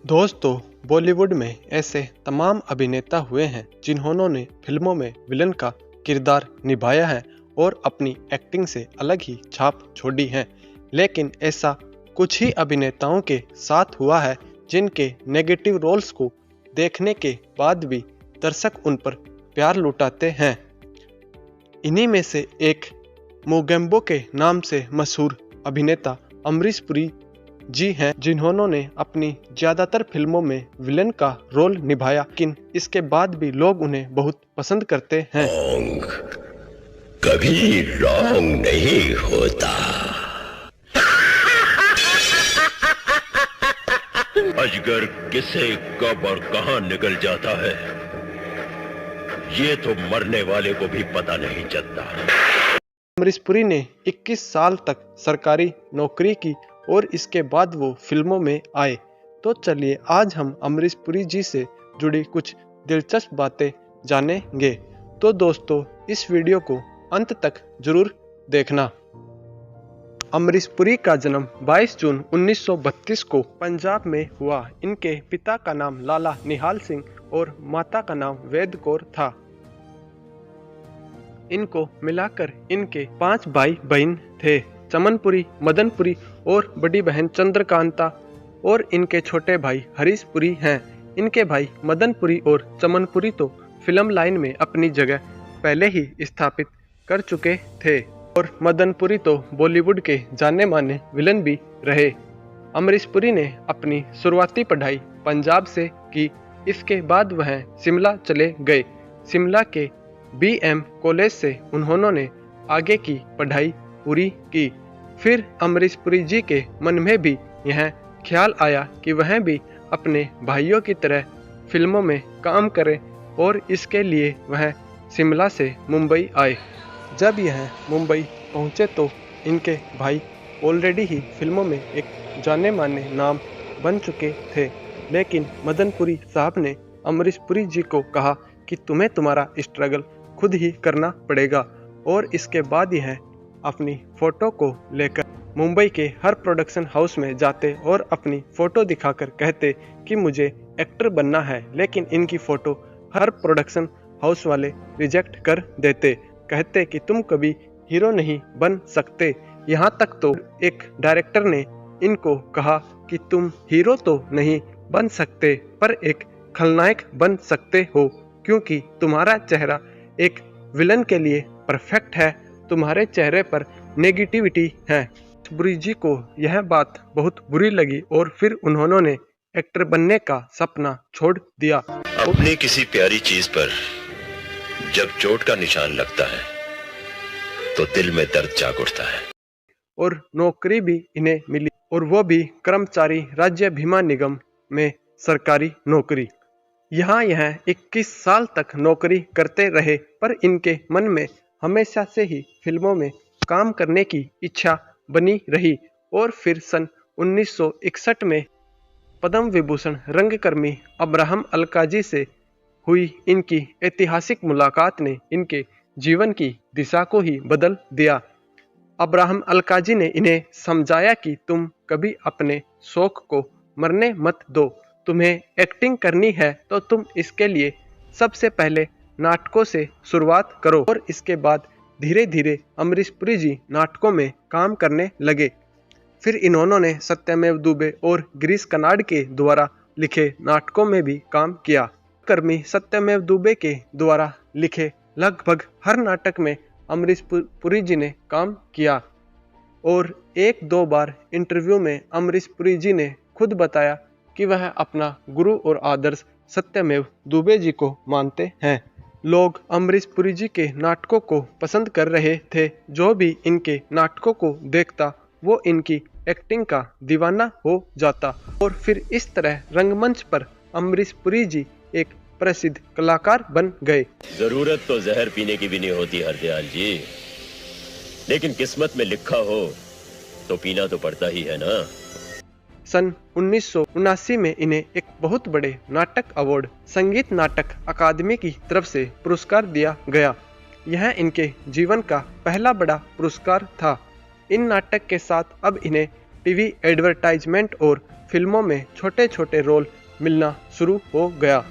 दोस्तों, बॉलीवुड में ऐसे तमाम अभिनेता हुए हैं जिन्होंने फिल्मों में विलन का किरदार निभाया है और अपनी एक्टिंग से अलग ही छाप छोड़ी है। लेकिन ऐसा कुछ ही अभिनेताओं के साथ हुआ है जिनके नेगेटिव रोल्स को देखने के बाद भी दर्शक उन पर प्यार लुटाते हैं। इन्हीं में से एक मोगेम्बो के नाम से मशहूर अभिनेता अमरीश पुरी जी हैं, जिन्होंने अपनी ज़्यादातर फिल्मों में विलन का रोल निभाया, लेकिन इसके बाद भी लोग उन्हें बहुत पसंद करते हैं। कभी रॉन्ग नहीं होता। अजगर किसे कब और कहां निकल जाता है, ये तो मरने वाले को भी पता नहीं चलता। अमरीश पुरी ने 21 साल तक सरकारी नौकरी की और इसके बाद वो फिल्मों में आए। तो चलिए आज हम अमरीश पुरी जी से जुड़ी कुछ दिलचस्प बातें जानेंगे। तो दोस्तों, इस वीडियो को अंत तक जरूर देखना। अमरीश पुरी का जन्म 22 जून 1932 को पंजाब में हुआ। इनके पिता का नाम लाला निहाल सिंह और माता का नाम वैद कौर था। इनको मिलाकर इनके 5 भाई बहन थे, चमनपुरी, मदनपुरी और बड़ी बहन चंद्रकांता, और इनके छोटे भाई हरीश पुरी हैं। इनके भाई मदनपुरी और चमनपुरी तो फिल्म लाइन में अपनी जगह पहले ही स्थापित कर चुके थे और मदनपुरी तो बॉलीवुड के जाने माने विलन भी रहे। अमरीश पुरी ने अपनी शुरुआती पढ़ाई पंजाब से की। इसके बाद वह शिमला चले गए। शिमला के BM कॉलेज से उन्होंने आगे की पढ़ाई पूरी की। फिर अमरीश पुरी जी के मन में भी यह ख्याल आया कि वह भी अपने भाइयों की तरह फिल्मों में काम करें, और इसके लिए वह शिमला से मुंबई आए। जब यह मुंबई पहुंचे तो इनके भाई ऑलरेडी ही फिल्मों में एक जाने माने नाम बन चुके थे, लेकिन मदनपुरी साहब ने अमरीश पुरी जी को कहा कि तुम्हें तुम्हारा स्ट्रगल खुद ही करना पड़ेगा, और इसके बाद यह अपनी फ़ोटो को लेकर मुंबई के हर प्रोडक्शन हाउस में जाते और अपनी फ़ोटो दिखाकर कहते कि मुझे एक्टर बनना है, लेकिन इनकी फ़ोटो हर प्रोडक्शन हाउस वाले रिजेक्ट कर देते, कहते कि तुम कभी हीरो नहीं बन सकते। यहाँ तक तो एक डायरेक्टर ने इनको कहा कि तुम हीरो तो नहीं बन सकते, पर एक खलनायक बन सकते हो, क्योंकि तुम्हारा चेहरा एक विलन के लिए परफेक्ट है, तुम्हारे चेहरे पर नेगेटिविटी है। पुरी जी को यह बात बहुत बुरी लगी और फिर उन्होंने एक्टर बनने का सपना छोड़ दिया। अपनी किसी प्यारी चीज पर जब चोट का निशान लगता है तो दिल में दर्द जाग उठता है। और नौकरी भी इन्हें मिली, और वो भी कर्मचारी राज्य बीमा निगम में सरकारी नौकरी। यहाँ यह 21 साल तक नौकरी करते रहे, पर इनके मन में हमेशा से ही फिल्मों में काम करने की इच्छा बनी रही। और फिर सन 1961 में पद्म विभूषण रंगकर्मी अब्राहम अलकाजी से हुई इनकी ऐतिहासिक मुलाकात ने इनके जीवन की दिशा को ही बदल दिया। अब्राहम अलकाजी ने इन्हें समझाया कि तुम कभी अपने शौक को मरने मत दो, तुम्हें एक्टिंग करनी है तो तुम इसके लिए सबसे पहले नाटकों से शुरुआत करो। और इसके बाद धीरे धीरे अमरीश पुरी जी नाटकों में काम करने लगे। फिर इन्होंने सत्यमेव दुबे और गिरीश कर्नाड के द्वारा लिखे नाटकों में भी काम किया। कर्मी सत्यमेव दुबे के द्वारा लिखे लगभग हर नाटक में अमरीश पुरी जी ने काम किया। और 1-2 बार इंटरव्यू में अमरीश पुरी जी ने खुद बताया कि वह अपना गुरु और आदर्श सत्यमेव दुबे जी को मानते हैं। लोग अमरीश पुरी जी के नाटकों को पसंद कर रहे थे। जो भी इनके नाटकों को देखता वो इनकी एक्टिंग का दीवाना हो जाता, और फिर इस तरह रंगमंच पर अमरीश पुरी जी एक प्रसिद्ध कलाकार बन गए। जरूरत तो जहर पीने की भी नहीं होती हरदयाल जी, लेकिन किस्मत में लिखा हो तो पीना तो पड़ता ही है ना। सन 1979 में इन्हें एक बहुत बड़े नाटक अवार्ड संगीत नाटक अकादमी की तरफ से पुरस्कार दिया गया। यह इनके जीवन का पहला बड़ा पुरस्कार था। इन नाटक के साथ अब इन्हें टीवी एडवर्टाइजमेंट और फिल्मों में छोटे छोटे रोल मिलना शुरू हो गया।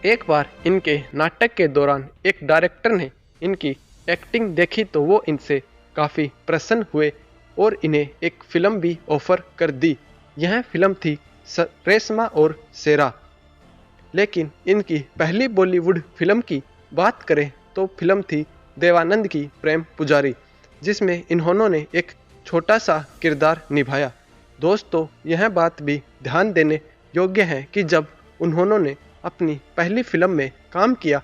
एक बार इनके नाटक के दौरान एक डायरेक्टर ने इनकी एक्टिंग देखी तो वो इनसे काफ़ी प्रसन्न हुए और इन्हें एक फिल्म भी ऑफर कर दी। यह फिल्म थी रेशमा और शेरा। लेकिन इनकी पहली बॉलीवुड फिल्म की बात करें तो फिल्म थी देवानंद की प्रेम पुजारी, जिसमें इन्होंने एक छोटा सा किरदार निभाया। दोस्तों, यह बात भी ध्यान देने योग्य है कि जब उन्होंने अपनी पहली फिल्म में काम किया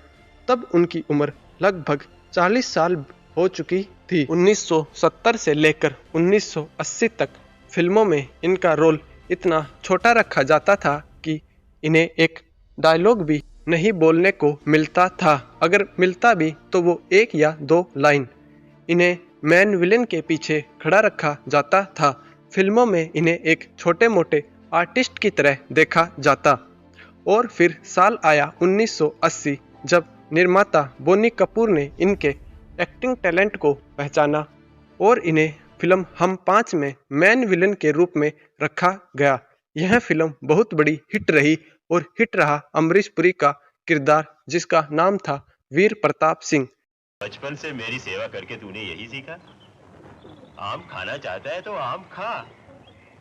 तब उनकी उम्र लगभग 40 साल हो चुकी थी। 1970 से लेकर 1980 तक फिल्मों में इनका रोल इतना छोटा रखा जाता था कि इन्हें एक डायलॉग भी नहीं बोलने को मिलता था। अगर मिलता भी तो वो 1 या 2 लाइन। इन्हें मैन विलेन के पीछे खड़ा रखा जाता था। फिल्मों में इन्हें एक छोटे मोटे आर्टिस्ट की तरह देखा जाता। और फिर साल आया 1980 जब निर्माता बोनी कपूर ने इनके एक्टिंग टैलेंट को पहचाना और इन्हें फिल्म हम 5 में मैन विलेन के रूप में रखा गया। यह फिल्म बहुत बड़ी हिट रही और हिट रहा अमरीश पुरी का किरदार, जिसका नाम था वीर प्रताप सिंह। बचपन से मेरी सेवा करके तूने यही सीखा? आम खाना चाहता है तो आम खा,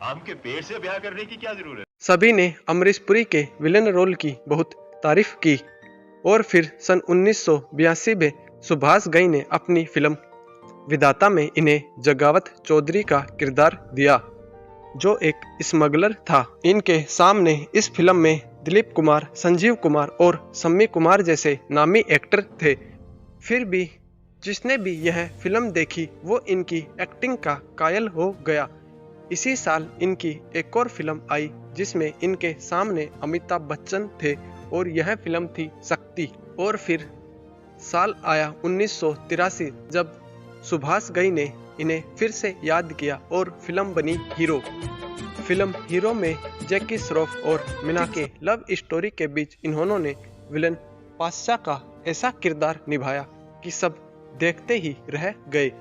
आम के पेड़ से ब्याह करने की क्या जरूरत? सभी ने अमरीश पुरी के विलेन रोल की बहुत तारीफ की और फिर सन 1982 में सुभाष घई ने अपनी फिल्म विधाता में इन्हें जगावत चौधरी का किरदार दिया, जो एक स्मगलर था। इनके सामने इस फिल्म में दिलीप कुमार, संजीव कुमार और सम्मी कुमार जैसे नामी एक्टर थे। फिर भी जिसने भी यह फिल्म देखी वो इनकी एक्टिंग का कायल हो गया। इसी साल इनकी एक और फिल्म आई जिसमें इनके सामने अमिताभ बच्चन थे और यह फिल्म थी शक्ति। और फिर साल आया 1983 जब सुभाष घई ने इन्हें फिर से याद किया और फिल्म बनी हीरो। फिल्म हीरो में जैकी श्रॉफ और मीना के लव स्टोरी के बीच इन्होंने विलन पाशा का ऐसा किरदार निभाया कि सब देखते ही रह गए।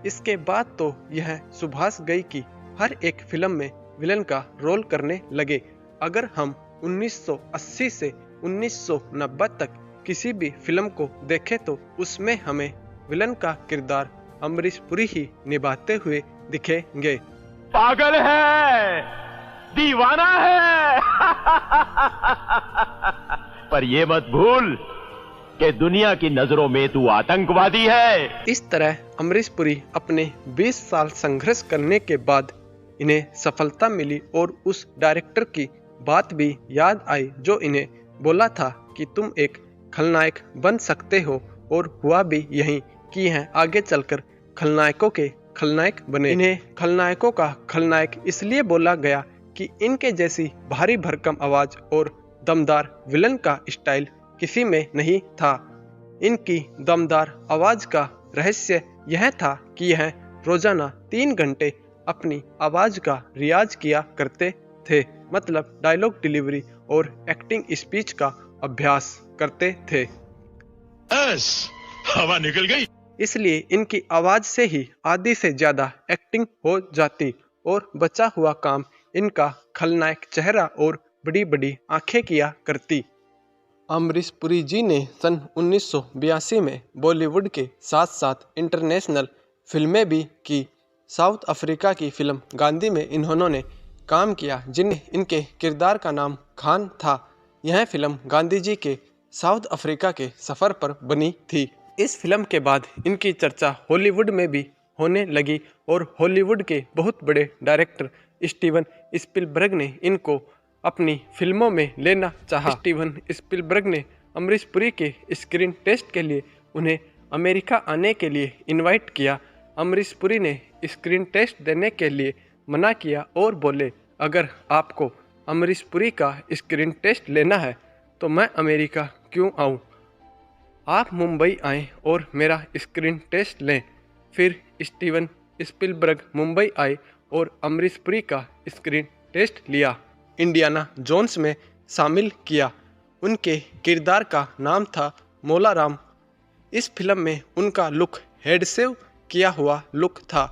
इसके बाद तो यह सुभाष घई की हर एक फिल्म में विलन का रोल करने लगे। अगर हम 1980 से 1990 तक किसी भी फिल्म को देखें तो उसमें हमें विलन का किरदार अमरीश पुरी ही निभाते हुए दिखेंगे। पागल है, दीवाना है। पर ये मत भूल कि दुनिया की नजरों में तू आतंकवादी है। इस तरह अमरीश पुरी अपने 20 साल संघर्ष करने के बाद इन्हें सफलता मिली और उस डायरेक्टर की बात भी याद आई जो इन्हें बोला था कि तुम एक खलनायक बन सकते हो, और हुआ भी यही कि यह आगे चलकर खलनायकों के खलनायक बने। इन्हें खलनायकों का खलनायक इसलिए बोला गया कि इनके जैसी भारी भरकम आवाज और दमदार विलन का स्टाइल किसी में नहीं था। इनकी दमदार आवाज का रहस्य यह था कि यह रोजाना 3 घंटे अपनी आवाज का रियाज किया करते थे, मतलब डायलॉग डिलीवरी और एक्टिंग स्पीच का अभ्यास करते थे। हवा निकल गई। इसलिए इनकी आवाज से ही आधी से ज्यादा एक्टिंग हो जाती और बचा हुआ काम इनका खलनायक चेहरा और बड़ी बड़ी आंखें किया करती। अमरीश पुरी जी ने सन 1982 में बॉलीवुड के साथ साथ इंटरनेशनल फिल्में भी की। साउथ अफ्रीका की फिल्म गांधी में इन्होंने काम किया, जिनमें इनके किरदार का नाम खान था। यह फिल्म गांधी जी के साउथ अफ्रीका के सफ़र पर बनी थी। इस फिल्म के बाद इनकी चर्चा हॉलीवुड में भी होने लगी और हॉलीवुड के बहुत बड़े डायरेक्टर स्टीवन स्पीलबर्ग ने इनको अपनी फिल्मों में लेना चाहा। स्टीवन स्पीलबर्ग ने अमरीश पुरी के स्क्रीन टेस्ट के लिए उन्हें अमेरिका आने के लिए इनवाइट किया। अमरीश पुरी ने स्क्रीन टेस्ट देने के लिए मना किया और बोले, अगर आपको अमरीश पुरी का स्क्रीन टेस्ट लेना है तो मैं अमेरिका क्यों आऊँ, आप मुंबई आएँ और मेरा स्क्रीन टेस्ट लें। फिर स्टीवन स्पीलबर्ग मुंबई आए और अमरीश पुरी का स्क्रीन टेस्ट लिया। इंडियाना जोन्स में शामिल किया। उनके किरदार का नाम था मौला राम। इस फिल्म में उनका लुक हेड सेव किया हुआ लुक था।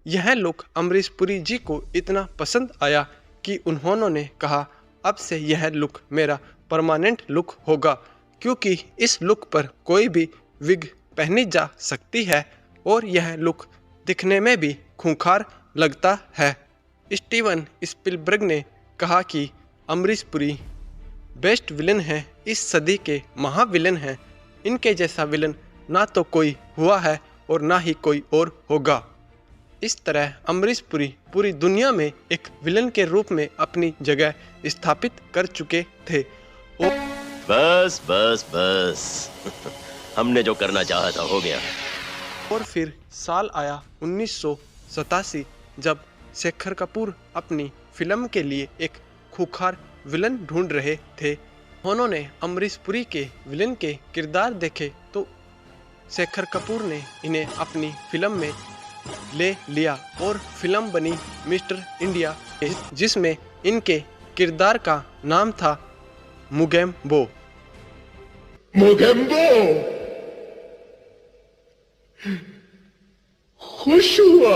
यह लुक अमरीश पुरी जी को इतना पसंद आया कि उन्होंने कहा अब से यह लुक मेरा परमानेंट लुक होगा, क्योंकि इस लुक पर कोई भी विग पहनी जा सकती है और यह लुक दिखने में भी खूंखार लगता है। स्टीवन स्पीलबर्ग ने कहा कि अमरीश पुरी बेस्ट विलन है, इस सदी के महाविलन हैं। इनके जैसा विलन ना तो कोई हुआ है और ना ही कोई और होगा। इस तरह अमरीश पुरी पूरी दुनिया में एक विलन के रूप में अपनी जगह स्थापित कर चुके थे। बस बस बस हमने जो करना चाहा था हो गया। और फिर साल आया 1987 जब शेखर कपूर अपनी फिल्म के लिए एक खूंखार विलन ढूंढ रहे थे। उन्होंने अमरीश पुरी के विलन के किरदार देखे तो शेखर कपूर ने इन्हें अपनी फिल्म में ले लिया और फिल्म बनी मिस्टर इंडिया, जिसमें इनके किरदार का नाम था मुगेम्बो। मुगेम्बो खुश हुआ।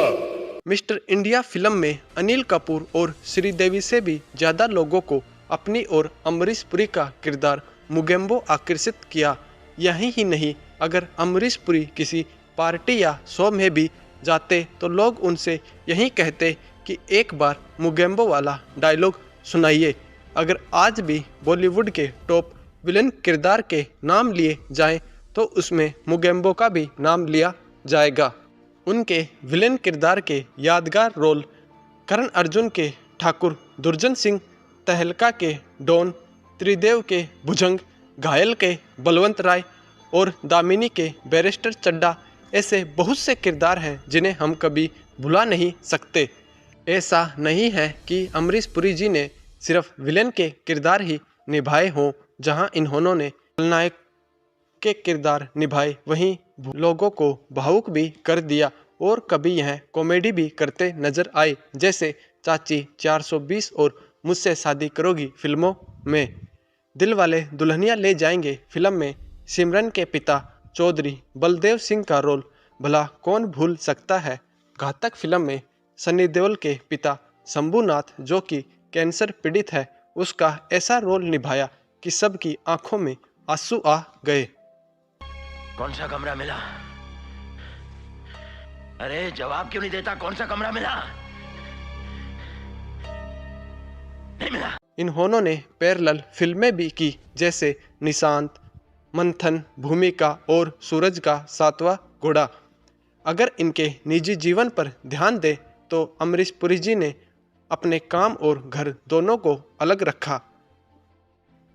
मिस्टर इंडिया फिल्म में अनिल कपूर और श्रीदेवी से भी ज़्यादा लोगों को अपनी ओर अमरीश पुरी का किरदार मुगेम्बो आकर्षित किया। यही ही नहीं, अगर अमरीश पुरी किसी पार्टी या शो में भी जाते तो लोग उनसे यही कहते कि एक बार मुगेम्बो वाला डायलॉग सुनाइए। अगर आज भी बॉलीवुड के टॉप विलन किरदार के नाम लिए जाएं तो उसमें मुगेम्बो का भी नाम लिया जाएगा। उनके विलेन किरदार के यादगार रोल करण अर्जुन के ठाकुर दुर्जन सिंह, तहलका के डॉन, त्रिदेव के भुजंग, घायल के बलवंत राय और दामिनी के बैरिस्टर चड्डा ऐसे बहुत से किरदार हैं जिन्हें हम कभी भुला नहीं सकते। ऐसा नहीं है कि अमरीश पुरी जी ने सिर्फ विलेन के किरदार ही निभाए हों। जहां इन्होंने खलनायक के किरदार निभाए वहीं लोगों को भावुक भी कर दिया और कभी यह कॉमेडी भी करते नजर आए, जैसे चाची 420 और मुझसे शादी करोगी फिल्मों में। दिलवाले दुल्हनिया ले जाएंगे फिल्म में सिमरन के पिता चौधरी बलदेव सिंह का रोल भला कौन भूल सकता है। घातक फिल्म में सनी देओल के पिता शंभूनाथ, जो कि कैंसर पीड़ित है, उसका ऐसा रोल निभाया कि सबकी आंखों में आंसू आ गए। कौन सा कमरा मिला? अरे जवाब क्यों नहीं देता? कौन सा कमरा मिला? नहीं मिला। इन्होंने पैरेलल फिल्में भी की, जैसे निशांत, मंथन, भूमिका और सूरज का सातवां घोड़ा। अगर इनके निजी जीवन पर ध्यान दें तो अमरीश पुरी जी ने अपने काम और घर दोनों को अलग रखा।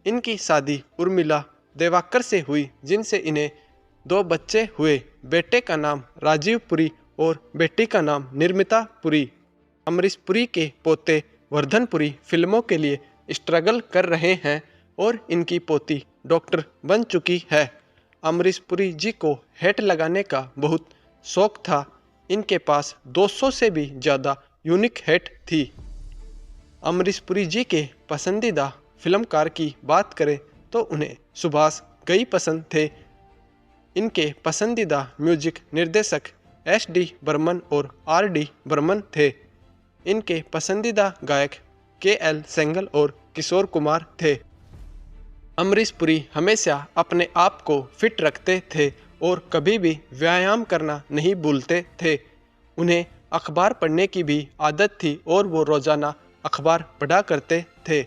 इनकी शादी उर्मिला देवाकर से हुई, जिनसे इन्हें 2 बच्चे हुए। बेटे का नाम राजीव पुरी और बेटी का नाम निर्मिता पुरी। अमरीश पुरी के पोते वर्धन पुरी फिल्मों के लिए स्ट्रगल कर रहे हैं और इनकी पोती डॉक्टर बन चुकी है। अमरीश पुरी जी को हैट लगाने का बहुत शौक था। इनके पास 200 से भी ज़्यादा यूनिक हैट थी। अमरीश पुरी जी के पसंदीदा फिल्मकार की बात करें तो उन्हें सुभाष घई पसंद थे। इनके पसंदीदा म्यूजिक निर्देशक SD बर्मन और RD बर्मन थे। इनके पसंदीदा गायक KL सेंगल और किशोर कुमार थे। अमरीश पुरी हमेशा अपने आप को फिट रखते थे और कभी भी व्यायाम करना नहीं भूलते थे। उन्हें अखबार पढ़ने की भी आदत थी और वो रोज़ाना अखबार पढ़ा करते थे।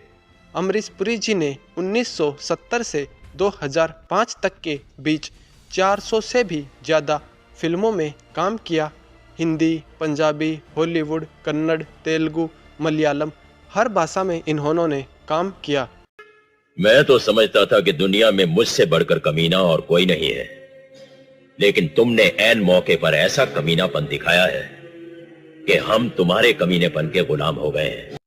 अमरीश पुरी जी ने 1970 से 2005 तक के बीच 400 से भी ज़्यादा फिल्मों में काम किया। हिंदी, पंजाबी, हॉलीवुड, कन्नड़, तेलुगु, मलयालम, हर भाषा में इन्होंने काम किया। मैं तो समझता था कि दुनिया में मुझसे बढ़कर कमीना और कोई नहीं है, लेकिन तुमने ऐन मौके पर ऐसा कमीनापन दिखाया है कि हम तुम्हारे कमीनेपन के गुलाम हो गए हैं।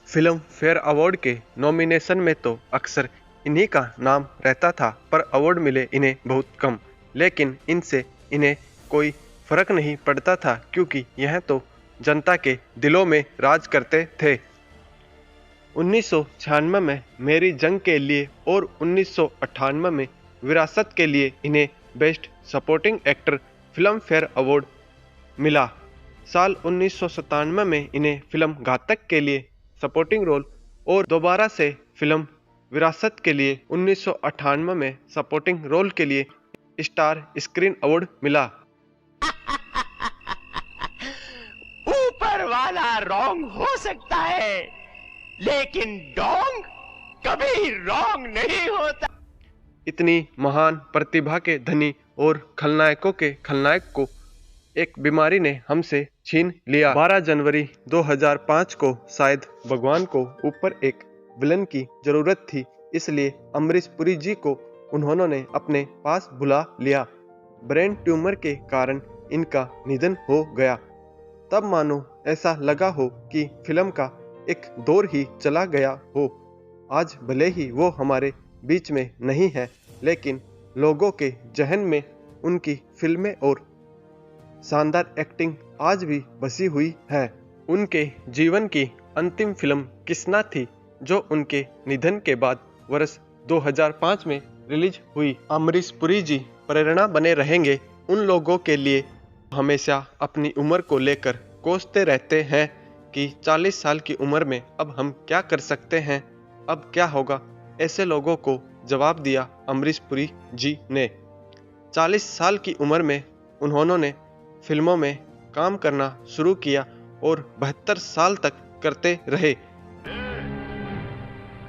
फिल्म फेयर अवार्ड के नॉमिनेशन में तो अक्सर इन्हीं का नाम रहता था, पर अवार्ड मिले इन्हें बहुत कम। लेकिन इनसे इन्हें कोई फर्क नहीं पड़ता था, क्योंकि यह तो जनता के दिलों में राज करते थे। 1996 में मेरी जंग के लिए और 1998 में विरासत के लिए इन्हें best supporting actor film fair award मिला। साल 1997 में इन्हें फिल्म घातक के लिए सपोर्टिंग रोल और दोबारा से फिल्म विरासत के लिए 1998 में सपोर्टिंग रोल के लिए स्टार स्क्रीन अवार्ड मिला। ऊपर वाला रॉन्ग हो सकता है, लेकिन डोंग कभी रॉन्ग नहीं होता। इतनी महान प्रतिभा के धनी और खलनायकों के खलनायक को एक बीमारी ने हमसे छीन लिया। 12 जनवरी 2005 को शायद भगवान को ऊपर एक विलन की जरूरत थी, इसलिए अमरीश पुरी जी को उन्होंने अपने पास बुला लिया। ब्रेन ट्यूमर के कारण इनका निधन हो गया। तब मानो ऐसा लगा हो कि फिल्म का एक दौर ही चला गया हो। आज भले ही वो हमारे बीच में नहीं है, लेकिन लोगों के जहन में उनकी फिल्में और शानदार एक्टिंग आज भी बसी हुई है। उनके जीवन की अंतिम फिल्म किसना थी, जो उनके निधन के बाद वर्ष 2005 में रिलीज हुई। अमरीश पुरी जी प्रेरणा बने रहेंगे उन लोगों के लिए हमेशा अपनी उम्र को लेकर कोसते रहते हैं कि 40 साल की उम्र में अब हम क्या कर सकते हैं, अब क्या होगा। ऐसे लोगों को जवाब दिया अमरीश पुरी जी ने। 40 साल की उम्र में उन्होंने फिल्मों में काम करना शुरू किया और 72 साल तक करते रहे।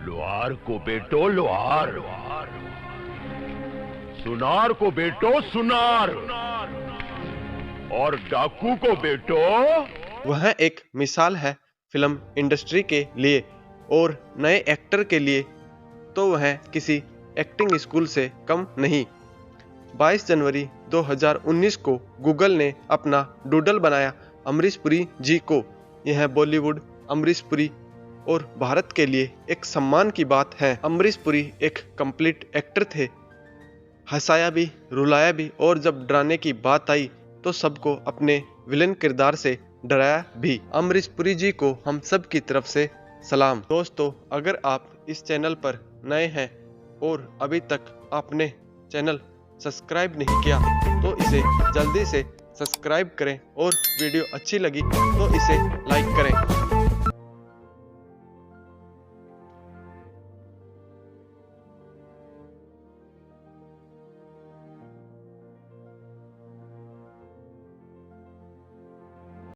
लोहार को बेटो लोहार, सुनार को बेटो सुनार, और डाकू को बेटो। वह एक मिसाल है फिल्म इंडस्ट्री के लिए और नए एक्टर के लिए तो वह किसी एक्टिंग स्कूल से कम नहीं। 22 जनवरी 2019 को गूगल ने अपना डूडल बनाया अमरीश पुरी जी को। यह बॉलीवुड, अमरीश पुरी और भारत के लिए एक सम्मान की बात है। अमरीश पुरी एक कंप्लीट एक्टर थे, हंसाया भी, रुलाया भी, और जब डराने की बात आई तो सबको अपने विलेन किरदार से डराया भी। अमरीश पुरी जी को हम सब की तरफ से सलाम। दोस्तों, अगर आप इस चैनल पर नए हैं और अभी तक आपने चैनल सब्सक्राइब नहीं किया तो इसे जल्दी से सब्सक्राइब करें और वीडियो अच्छी लगी तो इसे लाइक करें।